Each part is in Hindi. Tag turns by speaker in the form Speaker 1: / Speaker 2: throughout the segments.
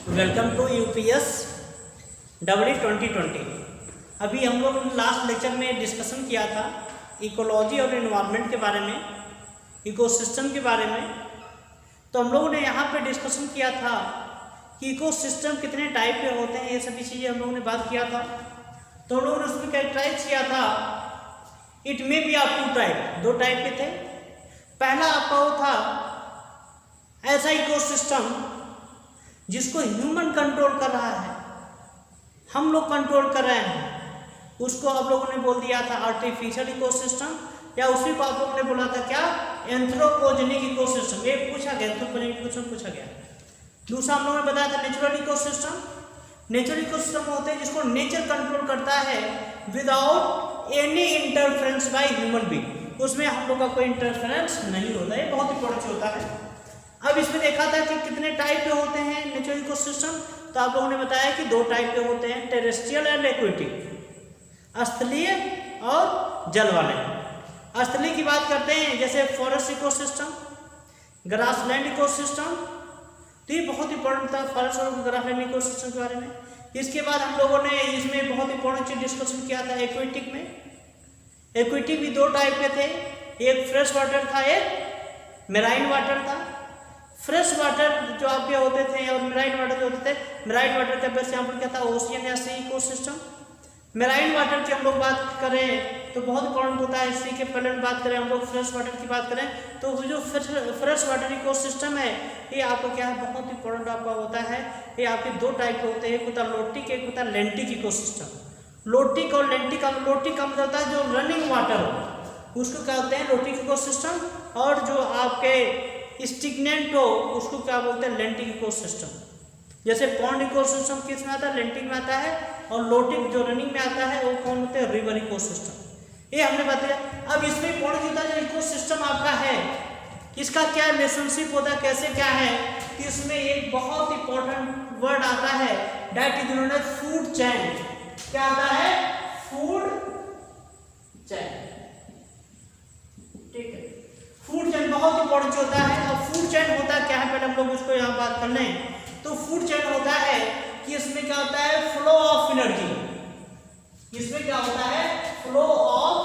Speaker 1: Welcome to UPS W 2020। अभी हम लोग ने लास्ट लेक्चर में डिस्कशन किया था इकोलॉजी और एनवायरनमेंट के बारे में, इकोसिस्टम के बारे में। तो हम लोगों ने यहाँ पे डिस्कशन किया था कि इकोसिस्टम कितने टाइप के होते हैं, ये सभी चीज़ें हम लोगों ने बात किया था। तो हम लोगों ने उसमें कैरेक्टराइज किया था it may be of two type, दो टाइप के थे। पहला आपका वो था ऐसा इकोसिस्टम जिसको ह्यूमन कंट्रोल कर रहा है, हम लोग कंट्रोल कर रहे हैं, उसको आप लोगों ने बोल दिया था आर्टिफिशियल इकोसिस्टम, या उसी को आप लोगों ने बोला था क्या, एंथ्रोपोजेनिक इकोसिस्टम। एक पूछा गया, एंथ्रोपोजेनिक इकोसिस्टम पूछा गया। दूसरा हम लोगों ने बताया था नेचुरल इकोसिस्टम। नेचुरल इकोसिस्टम होते हैं जिसको नेचर कंट्रोल करता है without any interference by human being, उसमें हम लोग का कोई इंटरफेरेंस नहीं होता है, बहुत इंपॉर्टेंट होता है। अब इसमें देखा था कि कितने टाइप के होते हैं नेचुरल इकोसिस्टम। तो आप लोगों ने बताया कि दो टाइप के होते हैं, टेरेस्ट्रियल एंड एक्वेटिक, स्थलीय और जल वाले। स्थलीय की बात करते हैं जैसे फॉरेस्ट इकोसिस्टम, ग्रासलैंड इकोसिस्टम। तो ये बहुत इंपॉर्टेंट था फॉरेस्ट और ग्रासलैंड इकोसिस्टम के बारे में। इसके बाद हम लोगों ने इसमें बहुत इंपॉर्टेंट चीज डिस्कशन किया था एक्वेटिक में। एक्वेटिक भी दो टाइप के थे, एक फ्रेश वाटर था, एक मेराइन वाटर था। फ्रेश वाटर जो आपके होते थे और मेराइन वाटर जो होते थे, मेराइन वाटर का बेस्ट एग्जांपल क्या था, ओशियन या सी इकोसिस्टम। मेराइन वाटर की हम लोग बात करें तो बहुत इंपॉर्टेंट होता है। सी के पहले बात करें हम लोग फ्रेश वाटर की बात करें तो जो फ्रेश वाटर इकोसिस्टम है ये आपका क्या है, बहुत इंपॉर्टेंट आपका होता है। ये आपके दो टाइप के होते हैं, एक होता है लोटिक, एक होता है लेंटिक इकोसिस्टम। लोटिक और लेंटिक का, लोटिक का मतलब होता है जो रनिंग वाटर हो उसको क्या होते हैं लोटिक इकोसिस्टम, और जो आपके स्टिग्नेंट हो उसको क्या बोलते हैं लेंटिक इकोसिस्टम। जैसे पॉन्ड इकोसिस्टम किस में आता है, लेंटिक में आता है, और लोटिक जो रनिंग में आता है वो कौन होते हैं, रिवर इकोसिस्टम। ये हमने बताया। अब इसमें पॉन्ड होता है जो इकोसिस्टम आपका है, इसका क्या रिलेशनशिप होता है, कैसे क्या है कि इसमें एक बहुत इंपॉर्टेंट वर्ड आता है that is known as food chain. क्या आता है, फूड चेन। ठीक है, फूड चेन बहुत इंपॉर्टेंट होता है। अब फूड चेन होता है क्या है, पहले हम लोग उसको यहाँ बात कर लें। तो फूड चेन होता है कि इसमें क्या होता है, फ्लो ऑफ एनर्जी। इसमें क्या होता है, flow of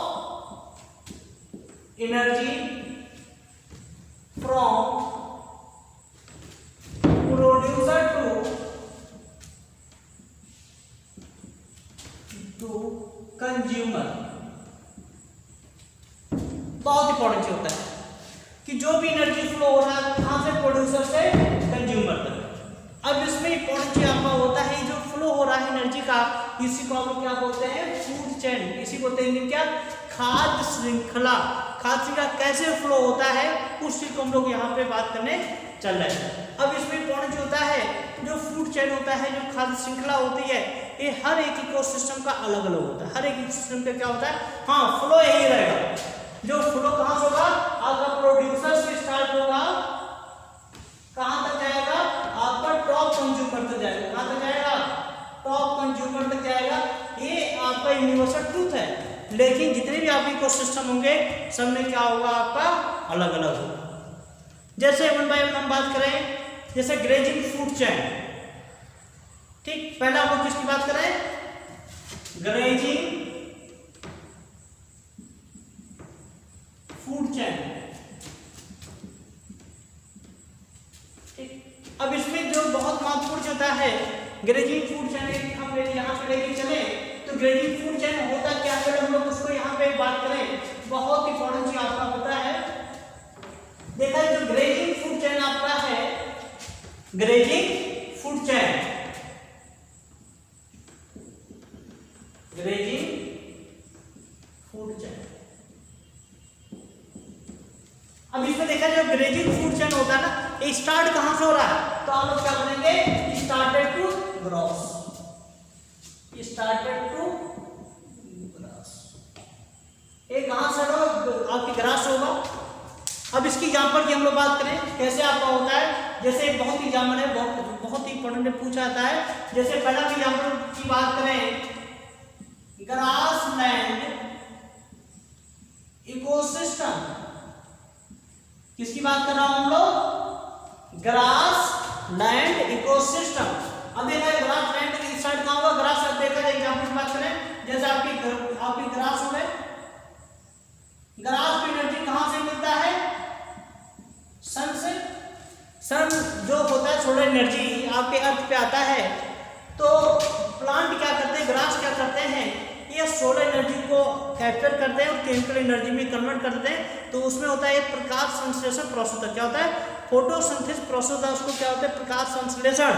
Speaker 1: energy from producer to consumer. बहुत इंपॉर्टेंट होता है कि जो भी एनर्जी फ्लो हो रहा है कहां से, प्रोड्यूसर से कंज्यूमर तक। अब इसमें इंपॉर्टेंट चीज आपका होता है जो फ्लो हो रहा है एनर्जी का, इसी को आप क्या बोलते हैं, फूड चेन। इसी को बोलते हैं क्या, खाद्य श्रृंखला। खाद्य श्रृंखला कैसे फ्लो होता है उस चीज को हम लोग यहाँ पे बात करने चल रहे हैं। अब इसमें इंपॉर्टेंट होता है जो फूड चेन होता है, जो खाद्य श्रृंखला होती है, ये हर एक इकोसिस्टम का अलग अलग होता है। हर एक इकोसिस्टम का क्या होता है, हाँ फ्लो यही रहेगा। जो फ्लो कहां से होगा, आपका प्रोड्यूसर से स्टार्ट होगा, कहां तक जाएगा, आपका टॉप कंज्यूमर तक जाएगा। कहां तक जाएगा, टॉप कंज्यूमर तक जाएगा। ये आपका यूनिवर्सल ट्रूथ है। लेकिन जितने भी आपके इकोसिस्टम होंगे सब में क्या होगा, आपका अलग अलग होगा। जैसे वन बाय वन हम बात करें, जैसे ग्रेजिंग फूड चेन। ठीक, पहला हम लोग किसकी बात करें, ग्रेजिंग फूड चेन। अब इसमें जो बहुत महत्वपूर्ण होता है ग्रेजिंग फूड चेन, हम यहाँ पे लेके चले तो ग्रेजिंग फूड चेन होता क्या है, हम लोग उसको यहाँ पे बात करें, बहुत इंपॉर्टेंट चीज आपका होता है। देखा जो ग्रेजिंग फूड चेन आपका है, grazing food chain, grazing food chain. अब इसमें देखा जो ग्रेजिंग फूड चेन होता है ना, ये स्टार्ट कहां से हो रहा है, तो हम लोग क्या बोलेंगे, started to gross. Started to grass, ये कहां से होगा, आपकी ग्रास होगा। अब इसकी एग्जांपल की हम लोग बात करें कैसे आपका होता है, जैसे बहुत एग्जाम्पल है, बहुत ही इंपॉर्टेंट पूछा जाता है। जैसे पहला एग्जांपल की बात करें, ग्रासलैंड इकोसिस्टम। किसकी बात कर रहा हूं हम लोग, ग्रास लैंड इकोसिस्टम। बात करें, जैसे आपकी ग्रास हो गए, ग्रास की एनर्जी कहां से मिलता है? सन से। सन जो होता है सोलर एनर्जी आपके अर्थ पे आता है, तो प्लांट क्या करते हैं, ग्रास क्या करते हैं, ये सोलर एनर्जी को कैप्चर करते हैं और केमिकल एनर्जी में कन्वर्ट करते हैं। तो उसमें होता है एक प्रकाश संश्लेषण प्रोसेस होता है। क्या होता है? फोटोसिंथेसिस प्रोसेस होता है, उसको क्या होता है? प्रकाश संश्लेषण।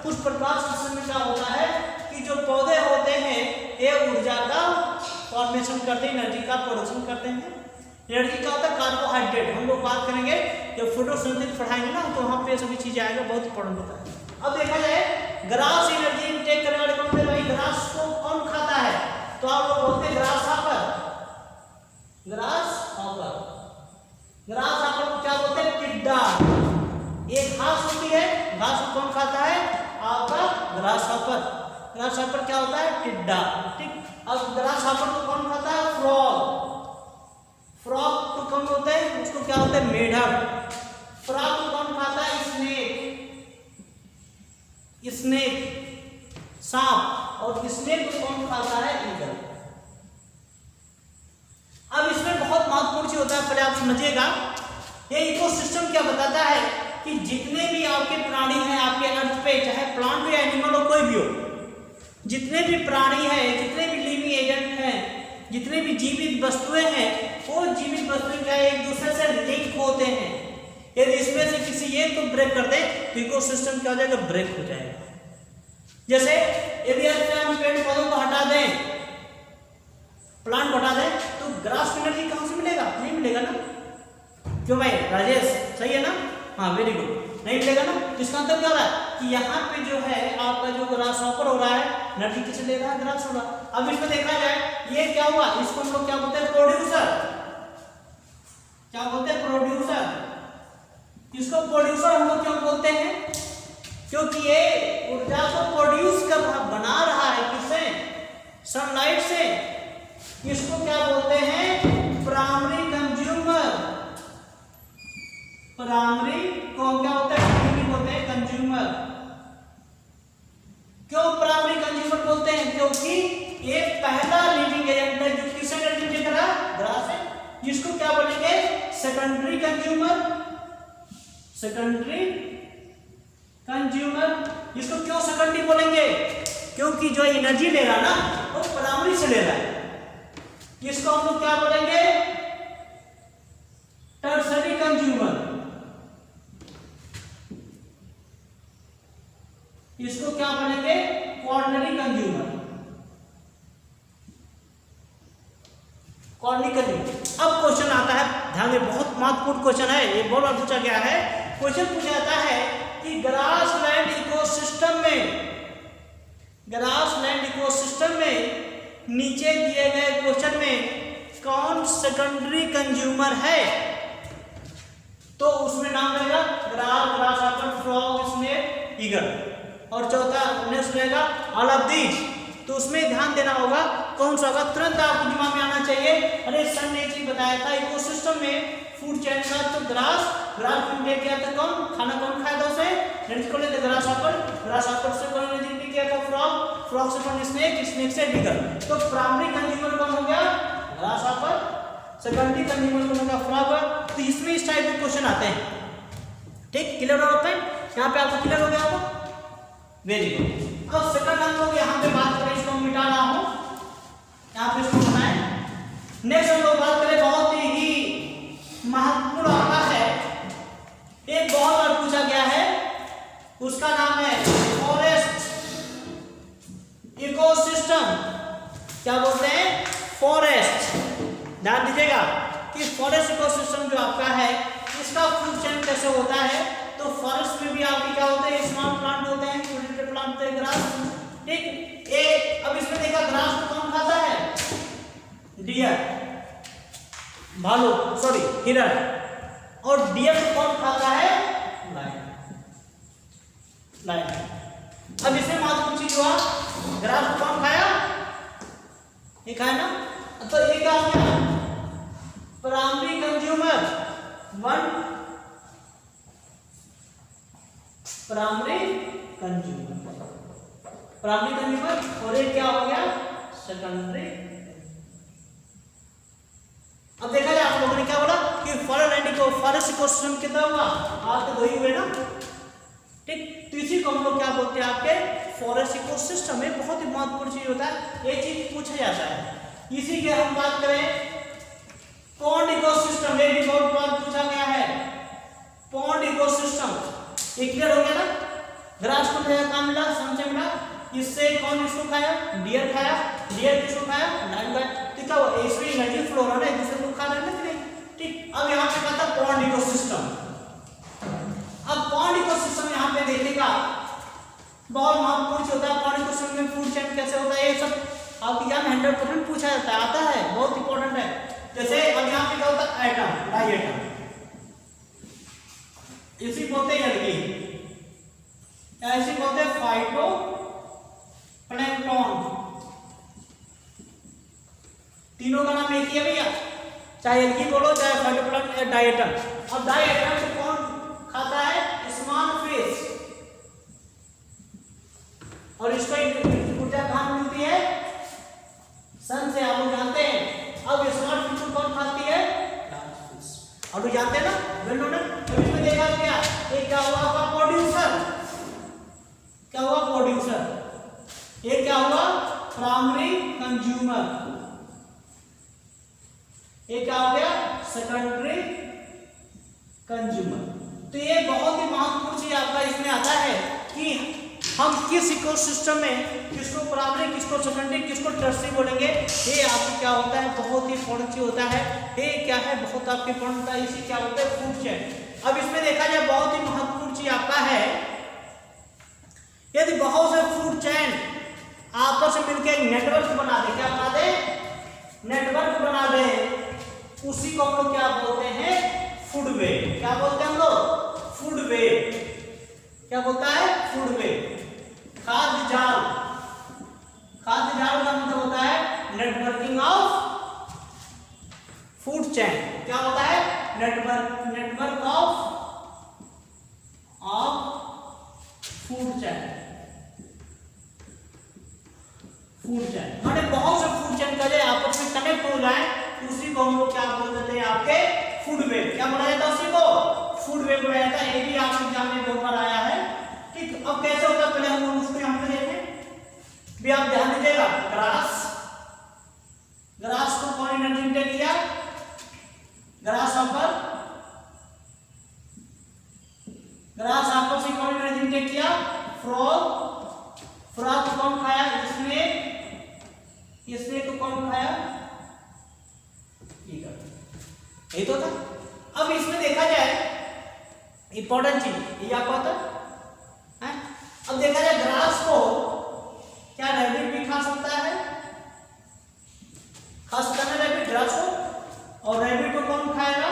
Speaker 1: उस प्रकाश संश्लेषण में क्या होता है कि जो पौधे होते हैं ये ऊर्जा का फॉर्मेशन करते हैं, एनर्जी का प्रोडक्शन करते हैं। एनर्जी क्या होता है? कार्बोहाइड्रेट। हम लोग बात करेंगे जब फोटोसिंथेसिस पढ़ाएंगे ना, तो वहाँ पे सभी चीजें आएगा, बहुत इंपॉर्टेंट होता है। अब देखा जाए ग्रास एनर्जी इनटेक करने वाले कौन थे भाई? ग्रास को कौन खाता है? तो आप लोग बोलते हैं grass hopper. Grass hopper, grass hopper को क्या बोलते हैं? टिड्डा। एक घास होती है, घास को कौन खाता है? आपका ग्रास हॉपर। ग्रास हॉपर क्या होता है? टिड्डा। ठीक। अब ग्रास हॉपर को कौन खाता है? फ्रॉग। फ्रॉग को कौन बोलते हैं? उसको क्या होता है? मेढक। फ्रॉग को कौन खाता है? स्नेक। स्नेक सांप। और स्नेक को कौन खाता है? ईगल। अब इसमें बहुत महत्वपूर्ण चीज होता है, पहले आप समझिएगा। ये इकोसिस्टम क्या बताता है कि जितने भी आपके प्राणी हैं आपके अर्थ पे, चाहे प्लांट हो या एनिमल हो, कोई भी हो, जितने भी प्राणी हैं, जितने भी लिविंग एजेंट हैं, जितने भी जीवित वस्तुएं हैं, वो जीवित वस्तुएं क्या एक दूसरे से लिंक होते हैं। यदि इसमें से किसी एक को ब्रेक कर दे तो इकोसिस्टम क्या हो जाएगा? ब्रेक हो जाएगा। जैसे यदि हम पेड़ पौधों को हटा दें, प्लांट हटा दें, तो ग्रास एनर्जी कहां से मिलेगा? नहीं मिलेगा ना। क्यों भाई राजेश, सही है ना? हाँ वेरी गुड। नहीं मिलेगा ना। तो इसका मतलब क्या हो रहा है कि यहाँ पे जो है आपका जो ग्रास हॉपर हो रहा है, एनर्जी किसे ले रहा है? ग्रास हो रहा है। अब इसमें देखा जाए ये क्या हुआ, इसको हम लोग क्या बोलते हैं? प्रोड्यूसर। क्या बोलते हैं? प्रोड्यूसर। इसको प्रोड्यूसर हम लोग क्यों बोलते हैं? क्योंकि ये ऊर्जा को प्रोड्यूस कर रहा, बना रहा है किससे? सनलाइट से। इसको क्या बोलते हैं? Primary consumer. प्राइमरी को क्या होता है? बोलते हैं कंज्यूमर। क्यों प्राइमरी कंज्यूमर बोलते हैं? क्योंकि ये पहला लिविंग एजेंट है जो किस एनर्जी दे रहा है? ग्रास है। जिसको क्या बोलेंगे? Secondary consumer. Secondary consumer. इसको क्यों सेकेंडरी बोलेंगे? क्योंकि जो एनर्जी ले रहा है ना वो प्राइमरी से ले रहा है। इसको हम लोग क्या बोलेंगे? Tertiary consumer. इसको क्या बोलेंगे? Quaternary consumer. Quaternary consumer. अब क्वेश्चन आता है, ध्यान दें, बहुत महत्वपूर्ण क्वेश्चन है ये, बहुत बार पूछा गया है। क्वेश्चन पूछा जाता है कि ग्रासलैंड इकोसिस्टम में, ग्रासलैंड इकोसिस्टम में नीचे दिए गए क्वेश्चन में कौन सेकेंडरी कंज्यूमर है? तो उसमें नाम रहेगा grass, grass hopper, frog, snake, eagle. और चौथा नेक्स्ट रहेगा ऑल ऑफ दीज। तो उसमें ध्यान देना होगा कौन सा होगा, तुरंत आपको दिमाग में आना चाहिए। अरे सर ने चीज बताया था इकोसिस्टम में फूड चेन का, तो ग्रास, ग्रास को इंटेक किया था कौन? खाना कौन खाया था उसे? एनर्जी को लेते ग्रास हॉपर, ग्रास हॉपर से कौन एनर्जी इंटेक किया था? फ्रॉग, फ्रॉग से कौन? स्नेक, स्नेक से ईगल। तो प्राइमरी कंज्यूमर कौन हो गया? Grass hopper. सेकेंडरी कंज्यूमर कौन हो गया? फ्रॉग। तो इसमें इस टाइप के क्वेश्चन आते हैं। ठीक, क्लियर हो गया? यहाँ पे आपको क्लियर हो गया होगा? Very good. अब सेकंड हम लोग यहाँ पे बात करें, इसको मिटा रहा हूँ, यहाँ पे इसको बनाए। नेक्स्ट हम लोग बात करें, बहुत ही महत्वपूर्ण आता है, एक बहुत बार पूछा गया है, उसका नाम है फॉरेस्ट इकोसिस्टम। क्या बोलते हैं? फॉरेस्ट। ध्यान दीजिएगा कि फॉरेस्ट इकोसिस्टम जो आपका है इसका फूड चेन कैसे होता है। तो फॉरेस्ट में भी आपके क्या होते हैं? स्मॉल प्लांट होते हैं, छोटे छोटे प्लांट होते हैं, ग्रास। ठीक। अब इसमें देखा ग्रास को कौन खाता है? डियर, भालू, सॉरी हिरण। और डियर को कौन खाता है? लायन। लायन। अब इसमें महत्वपूर्ण चीज हुआ, ग्रास को कौन खाया? ये खाया ना। तो एक आ गया primary consumer, one primary consumer, primary consumer. और एक क्या हो गया? सेकेंडरी। अब देखा जाए आप लोगों ने क्या बोला कि फॉरेस्ट इकोसिस्टम कितना हुआ, आज तो वही हुए ना, ठीक। तो इसी को हम लोग क्या बोलते हैं आपके फॉरेस्ट इकोसिस्टम में बहुत ही महत्वपूर्ण चीज होता है, ये चीज पूछा जाता है। इसी के हम बात करें पॉन्ड इकोसिस्टम, ये भी बहुत बार पूछा गया है, पॉन्ड इकोसिस्टम, ये क्लियर हो गया ना। ग्रास को काम मिला, संचय मिला, इससे कौन इसको खाया, डियर खाया, डियर किसको खाया, लायन खाया, ठीक है। इसमें एनर्जी फ्लो हो रहा है, एक दूसरे को खा रहे हैं ना, ठीक। अब यहाँ पे कहता है पॉन्ड इकोसिस्टम। अब पॉन्ड इकोसिस्टम यहाँ पे देखिएगा बहुत महत्वपूर्ण होता है। पॉन्ड इकोसिस्टम में फूड चेन कैसे होता है, ये सब आपके एग्जाम 100% पूछा जाता है, आता है, बहुत इंपॉर्टेंट है। जैसे अब यहाँ पे क्या होता है एटम, डाई एटम, इसी बोलते हैं एल्गी, ऐसे बोलते हैं फाइटो प्लैंकटन, तीनों का नाम एक ही है भैया, चाहे एल्गी बोलो चाहे फाइटोप्लैंक्टन, डाई एटम। अब डाई एटम को कौन खाता है, स्मॉल फिश, और इसको ऊर्जा कहाँ मिलती है, सन से, आप लोग जानते हैं। अब स्मॉल फिश को कौन खाती है, लार्ज फिश, आप लोग जानते हैं ना, इसमें देखा गया ये क्या हुआ आपका प्रोड्यूसर, क्या हुआ प्रोड्यूसर, ये क्या हुआ प्राइमरी कंज्यूमर, ये क्या हो गया सेकेंडरी कंज्यूमर। तो ये बहुत ही महत्वपूर्ण चीज आपका इसमें आता है कि हम किस इकोसिस्टम में किसको प्राइमरी, किसको सेकेंडरी, किसको टर्शियरी बोलेंगे। ये आपको क्या होता है, बहुत ही इंपॉर्टेंट चीज होता है, ये क्या है बहुत आपके इंपॉर्टेंट होता है, इसी क्या होता है फूड चेन। अब इसमें देखा जाए बहुत ही महत्वपूर्ण चीज आपका है, यदि बहुत से फूड चेन आपस में मिलकर एक नेटवर्क बना दे, क्या बना दे, नेटवर्क बना दे, उसी को हम लोग क्या बोलते हैं, फूड वेब। क्या बोलते हैं हम लोग, फूड वेब, क्या बोलता है, फूड वेब, खाद्य जाल। खाद्य जाल का मतलब होता है नेटवर्किंग ऑफ फूड चेन, क्या होता है, network of food chain, food chain माने बहुत से फूड चेन का जो आपस में कनेक्ट हो जाए, उसी को हम लोग क्या बोल देते हैं आपके फूड वेब। क्या बोला जाता है उसी को, फूड वेब बोला जाता है। ये भी आपके एग्जाम में बहुत बार आया है, ठीक। अब कैसे होता है पहले हम लोग उसको यहाँ पे देखें, भी आप ध्यान दीजिएगा। ग्रास को कौन एनर्जी इंटेक किया, ग्रास आपस में कौन एनर्जी इंटेक किया, फ्रॉग को कौन खाया, इसने को कौन खाया, यही तो था। अब इसमें देखा जाए इंपॉर्टेंट चीज ये आपको आता है। अब देखा जाए ग्रास को क्या रैबिट भी खा सकता है, खा सकता है रैबिट ग्रास को, और रैबिट को कौन खाएगा,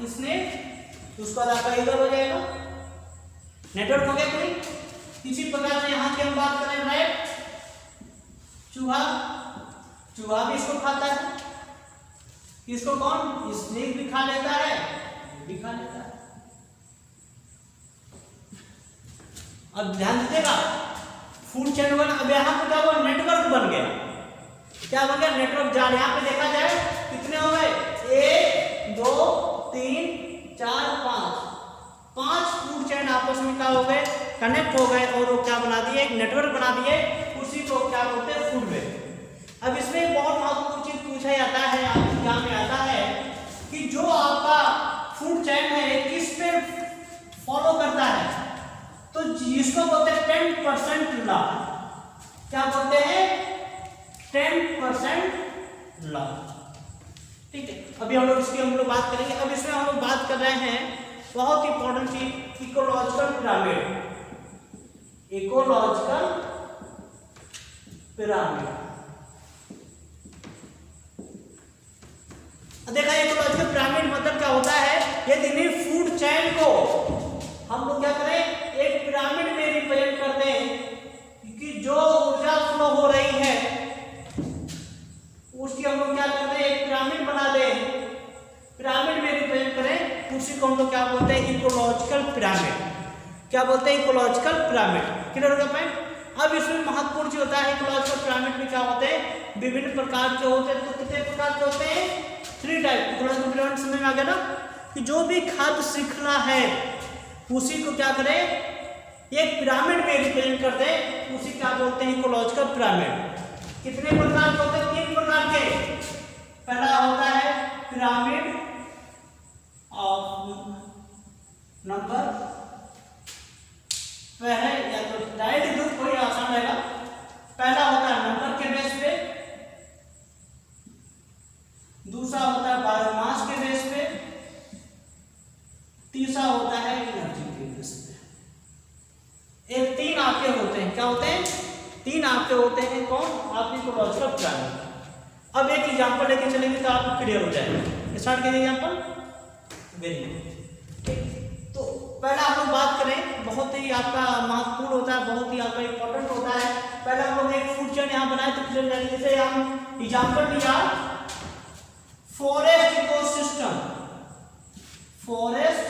Speaker 1: इसने, उसका आपका इधर हो जाएगा, नेटवर्क हो गया कोई। इसी प्रकार से यहाँ की हम बात करें रैट, चूहा भी इसको खाता है, इसको कौन, स्नेक भी खा लेता है, भी खा लेता है। अब ध्यान दीजिएगा फूड चेन बना, अब यहाँ पे क्या हुआ, नेटवर्क बन गया, क्या बन गया, नेटवर्क जाल। यहाँ पे देखा जाए कितने हो गए, 1 2 3 4 5 फूड चेन आपस में क्या हो गए, कनेक्ट हो गए, और वो क्या बना दिए, एक नेटवर्क बना दिए, उसी को क्या बोलते हैं, फूड वेब। अब इसमें बहुत महत्वपूर्ण चीज पूछा जाता है, आपके एग्जाम में आता है कि जो आपका फूड चेन है किस पे फॉलो करता है, तो जिसको बोलते हैं 10% लॉ। क्या बोलते हैं, 10% लॉ, ठीक है। अभी हम लोग इसकी बात करेंगे। अब इसमें हम लोग बात कर रहे हैं बहुत इंपॉर्टेंट चीज, इकोलॉजिकल पिरामिड, इकोलॉजिकल पिरामिड। देखा इकोलॉजिकल पिरामिड मतलब क्या होता है, यदि फूड चेन को हम लोग क्या करें, एक पिरामिड में रिप्रेजेंट करते हैं कि जो ऊर्जा फ्लो हो रही है उसकी हम लोग क्या करते हैं, एक पिरामिड बना दें, पिरामिड में रिप्रेजेंट करें, उसी को हम लोग क्या बोलते हैं, इकोलॉजिकल पिरामिड। क्या बोलते हैं, इकोलॉजिकल पिरामिड। क्लियर होगा पॉइंट। अब इसमें महत्वपूर्ण जो होता है इकोलॉजिकल पिरामिड में क्या होते हैं, विभिन्न प्रकार के होते हैं। तो कितने प्रकार के होते हैं, 3 टाइप। इकोलॉजिकल पिरामिड समझ में आ गया ना, कि जो भी खाद्य श्रृंखला है उसी को क्या करें, एक पिरामिड में रिप्रेजेंट करते हैं, उसी क्या बोलते हैं, इकोलॉजिकल पिरामिड। कितने प्रकार के होते हैं, 3 प्रकार के। पहला होता है पिरामिड ऑफ नंबर, पहले या तो डायरेक्ट लिखो कोई आसान रहेगा। पहला होता है नंबर के बेस पे, दूसरा होता है बायोमास के बेस पे, तीसरा होता है एनर्जी के बेस पे। एक 3 आपके होते हैं, क्या होते हैं, 3 आपके होते हैं। कौन, आपकी इकोलॉजिकल पिरामिड। अब एक एग्जांपल लेके चलेंगे तो आपको क्लियर हो जाएगा। स्टार्ट कीजिए एग्जांपल। Very good. तो पहला हम लोग बात करें, बहुत ही आपका महत्वपूर्ण होता है, बहुत ही आपका इंपॉर्टेंट होता है। पहले हम लोग एक फूड चेन यहाँ बनाए तो क्लियर जाएगा। जैसे हम एग्जांपल लिया forest ecosystem, forest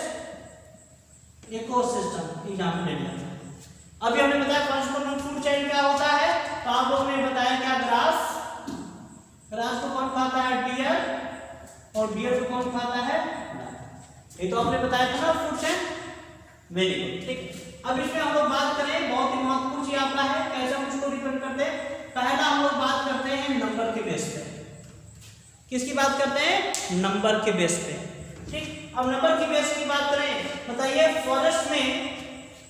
Speaker 1: ecosystem example ले लिया। अभी हमने बताया कॉन्स्टिट्यूएंट फूड चेन क्या होता है, तो आप लोगों ने बताया क्या, ग्रास। ग्रास को कौन खाता है, डियर, और डियर को कौन खाता है, ये तो आपने बताया था ना फूड चेन। वेरी गुड, ठीक। अब इसमें हम लोग बात करें, बहुत ही महत्वपूर्ण चीज आपका है, कैसे हम उसको रिप्रेजेंट करते हैं। पहला हम लोग बात करते हैं नंबर के बेस पे। किसकी बात करते हैं, नंबर के बेस पे, ठीक। अब नंबर की बेस की बात करें, बताइए फॉरेस्ट में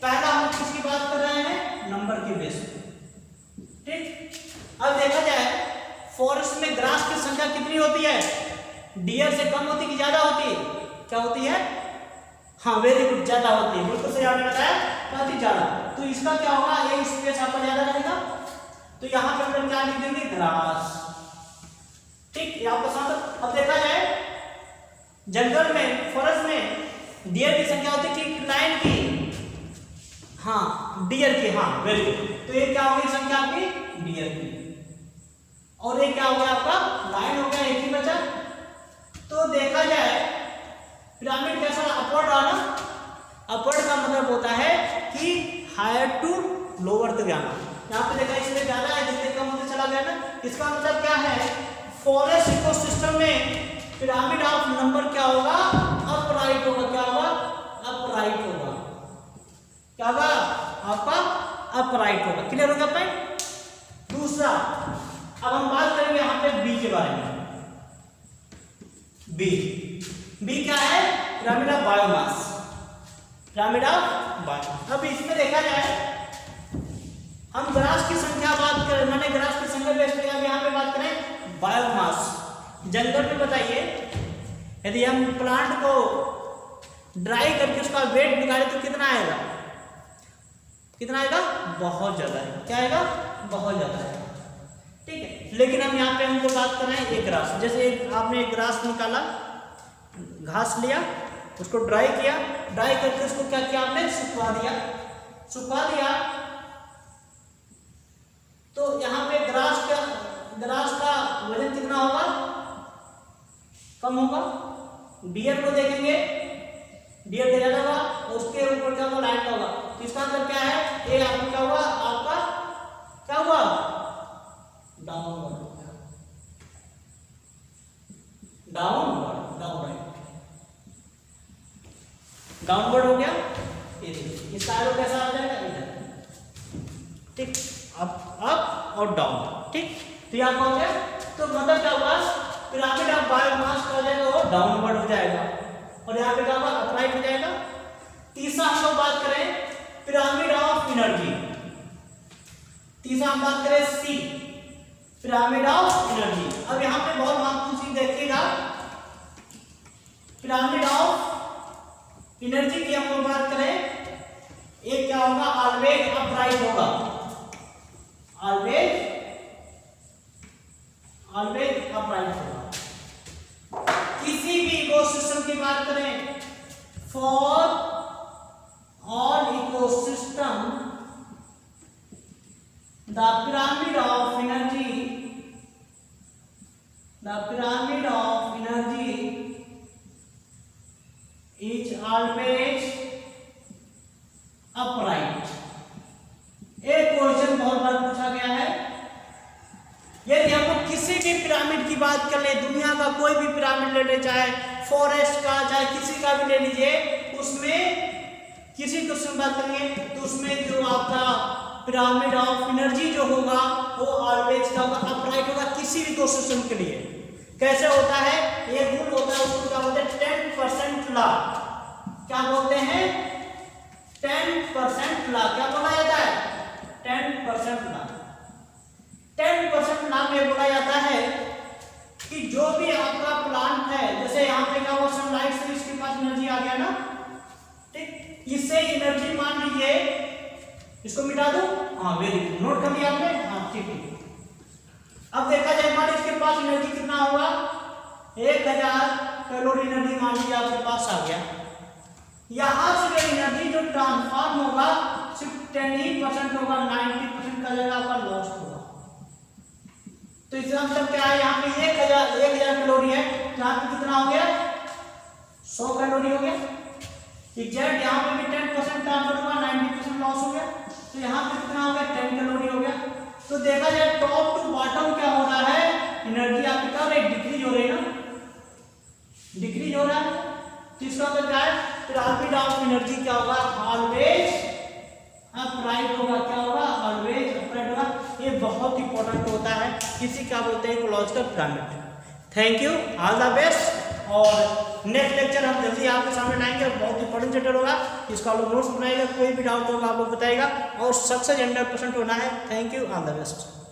Speaker 1: पहला हम किसकी बात कर रहे हैं, नंबर के बेस पे, ठीक। अब देखा जाए फॉरेस्ट में ग्रास की संख्या कितनी होती है, डियर से कम होती कि ज्यादा होती है, क्या होती है, हाँ वेरी गुड, ज्यादा होती है। बिल्कुल सही आपने बताया, काफी ज्यादा। तो इसका क्या होगा, ये स्पेस आपका ज्यादा रहेगा, तो यहाँ पे हम लोग क्या लिख देंगे, ग्रास, ठीक। ये आपका साथ। अब देखा जाए जंगल में, फॉरेस्ट में डियर की संख्या होती है कि लायन की, हाँ डियर की, हाँ वेरी गुड। तो ये क्या होगी संख्या आपकी, डियर की, और ये क्या हो गया आपका, लायन हो गया, एक ही बचा। तो देखा जाए पिरामिड कैसा, अपवर्ड रहा ना। अपवर्ड का मतलब होता है कि हायर टू लोअर तक जाना। यहाँ पे देखा इसमें ज्यादा है, जितने कम होते चला गया ना। इसका मतलब क्या है, फॉरेस्ट इकोसिस्टम में पिरामिड ऑफ नंबर क्या होगा, अपराइट होगा। क्या होगा, अपराइट होगा। क्या होगा, आपका अपराइट होगा। क्लियर होगा पॉइंट। दूसरा, अब हम बात करेंगे यहाँ पे बी के बारे में। बी क्या है, pyramid of biomass, pyramid of biomass. अब इसमें देखा जाए हम ग्रास की संख्या बात करें, माने ग्रास की संख्या बेस पे। अब यहाँ पे बात करें बायोमास, जंगल में बताइए यदि हम प्लांट को ड्राई करके उसका वेट निकाले तो कितना आएगा, कितना आएगा, बहुत ज्यादा है। क्या आएगा, बहुत ज्यादा है, ठीक है। लेकिन हम यहाँ पे हमको बात कर रहे हैं एक ग्रास। जैसे आपने एक ग्रास निकाला, घास लिया, उसको ड्राई किया, ड्राई करके उसको क्या किया आपने, सुखवा दिया। सुखवा दिया तो यहाँ पे ग्रास का वजन कितना होगा, कम होगा। डियर को देखेंगे, डियर का ज्यादा होगा, उसके ऊपर क्या होगा, लाइट का होगा। तो इसका मतलब क्या है, ये आपका क्या हुआ, आपका क्या हुआ, डाउनवर्ड, डाउनवर्ड हो गया। ये देखिए इसका एरो कैसा आ जाएगा, इधर, ठीक, अप और डाउन, ठीक। तो यहाँ हो गया, तो मतलब क्या हुआ, पिरामिड ऑफ बायोमास का हो जाएगा, वो डाउनवर्ड हो जाएगा, और यहाँ पे क्या होगा, अपराइट हो जाएगा। तीसरा हम लोग बात करें पिरामिड ऑफ एनर्जी। तीसरा हम बात करें सी, पिरामिड ऑफ एनर्जी। अब यहाँ पे बहुत महत्वपूर्ण चीज देखिएगा, पिरामिड ऑफ एनर्जी की हम लोग बात करें, एक क्या होगा, ऑलवेज अपराइट होगा, ऑलवेज अपराइट होगा। किसी भी इकोसिस्टम की बात करें, for all ecosystem the pyramid of energy is always upright। एक क्वेश्चन के पिरामिड की बात कर ले, दुनिया का कोई भी पिरामिड ले ले, चाहे फॉरेस्ट का चाहे किसी का भी ले लीजिए, उसमें किसी क्वेश्चन बात करेंगे तो उसमें जो आपका पिरामिड ऑफ एनर्जी जो होगा वो ऑलवेज क्या होगा, अपराइट होगा किसी भी क्वेश्चन के लिए। कैसे होता है, एक रूल होता है, उसको क्या बोलते हैं 10% लॉ। क्या बोलते हैं 10% लॉ। क्या बोला जाता है 10% लॉ। 10% लॉ में बोला जाता है कि जो भी आपका प्लांट है, जैसे यहाँ पे क्या हुआ सनलाइट से इसके पास एनर्जी आ गया ना, ठीक, इससे एनर्जी मान लीजिए, इसको मिटा दो, हाँ वेरी गुड, नोट कर लिया आपने, हाँ ठीक है। अब देखा जाए मान इसके पास एनर्जी कितना होगा 1000 कैलोरी एनर्जी मान लीजिए आपके पास आ गया। यहां से एनर्जी जो ट्रांसफॉर्म होगा सिर्फ 10% होगा, 90% का जगह आपका लॉस होगा। तो इसका मतलब क्या है, यहाँ पे 1000 कैलोरी है, यहाँ पे कितना हो गया 100 कैलोरी हो गया। एग्जैक्ट यहाँ पे भी 10% ट्रांसफर हुआ, 90% लॉस हो गया, तो यहाँ पे कितना हो गया 10 कैलोरी हो गया। तो देखा जाए टॉप टू बॉटम क्या हो रहा है, एनर्जी आपकी क्या हो रही है, डिक्रीज हो रही है ना, डिक्रीज हो रहा है। तो इसका मतलब क्या है, पिरामिड ऑफ एनर्जी क्या होगा, ऑलवेज अपराइट होगा। क्या होगा, ऑलवेज अपराइट होगा। ये बहुत इंपॉर्टेंट होता है, किसी क्या बोलते हैं ecological pyramid. Thank you, all the best. और नेक्स्ट लेक्चर हम जल्दी आपके सामने लाएंगे, बहुत इंपॉर्टेंट चैप्टर होगा, इसका लोग नोट्स बनाएगा, कोई भी डाउट होगा आप लोग बताएगा, और सक्सेस 100% होना है। Thank you, all the best.